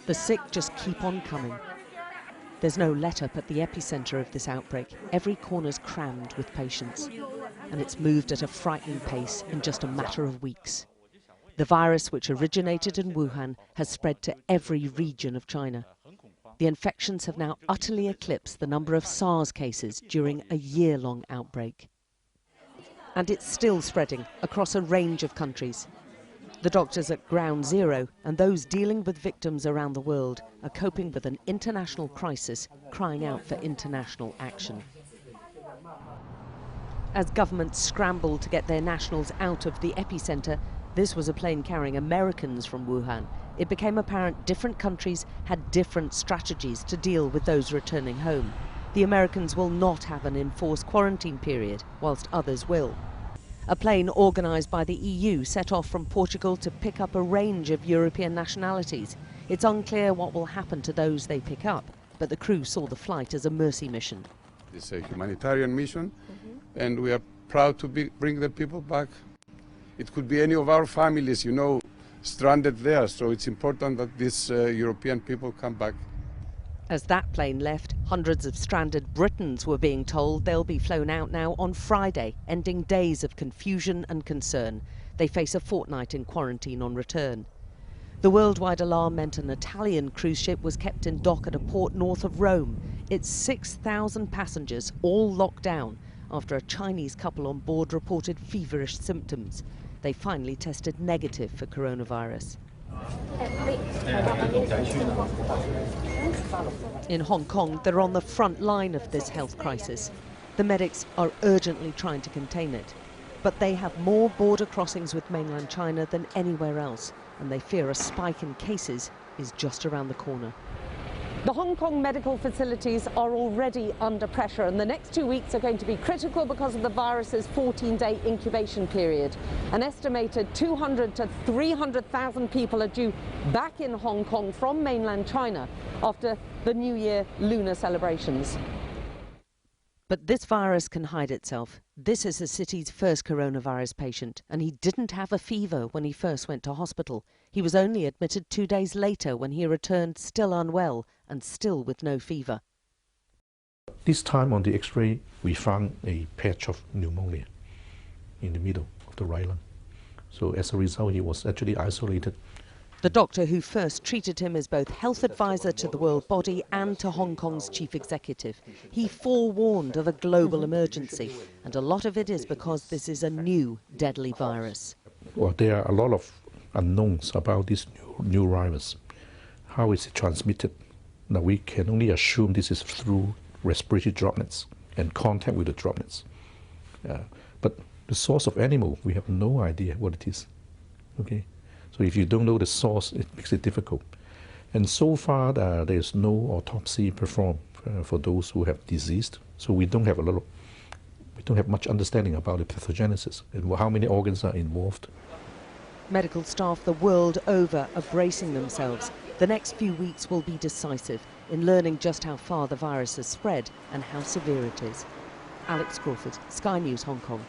The sick just keep on coming. There's no let-up at the epicentre of this outbreak. Every corner's crammed with patients, and it's moved at a frightening pace in just a matter of weeks. The virus, which originated in Wuhan, has spread to every region of China. The infections have now utterly eclipsed the number of SARS cases during a year-long outbreak. And it's still spreading across a range of countries. The doctors at Ground Zero and those dealing with victims around the world are coping with an international crisis, crying out for international action. As governments scrambled to get their nationals out of the epicentre, this was a plane carrying Americans from Wuhan. It became apparent different countries had different strategies to deal with those returning home. The Americans will not have an enforced quarantine period, whilst others will. A plane organised by the EU set off from Portugal to pick up a range of European nationalities. It's unclear what will happen to those they pick up, but the crew saw the flight as a mercy mission. It's a humanitarian mission, and we are proud to bring the people back. It could be any of our families, you know, stranded there, so it's important that these European people come back. As that plane left, hundreds of stranded Britons were being told they'll be flown out now on Friday, ending days of confusion and concern. They face a fortnight in quarantine on return. The worldwide alarm meant an Italian cruise ship was kept in dock at a port north of Rome. Its 6,000 passengers all locked down after a Chinese couple on board reported feverish symptoms. They finally tested negative for coronavirus. In Hong Kong, they're on the front line of this health crisis. The medics are urgently trying to contain it. But they have more border crossings with mainland China than anywhere else, and they fear a spike in cases is just around the corner. The Hong Kong medical facilities are already under pressure, and the next 2 weeks are going to be critical because of the virus's 14-day incubation period. An estimated 200 to 300,000 people are due back in Hong Kong from mainland China after the New Year lunar celebrations. But this virus can hide itself. This is the city's first coronavirus patient, and he didn't have a fever when he first went to hospital. He was only admitted 2 days later when he returned still unwell and still with no fever. This time on the X-ray, we found a patch of pneumonia in the middle of the right lung. So as a result, he was actually isolated. The doctor who first treated him is both health advisor to the world body and to Hong Kong's chief executive. He forewarned of a global emergency, and a lot of it is because this is a new deadly virus. Well, there are a lot of unknowns about this new virus. How is it transmitted? Now, we can only assume this is through respiratory droplets and contact with the droplets. But the source of animal, we have no idea what it is. Okay. So if you don't know the source, it makes it difficult. And so far, there is no autopsy performed for those who have deceased. So we don't have much understanding about the pathogenesis and how many organs are involved. Medical staff the world over are bracing themselves. The next few weeks will be decisive in learning just how far the virus has spread and how severe it is. Alex Crawford, Sky News, Hong Kong.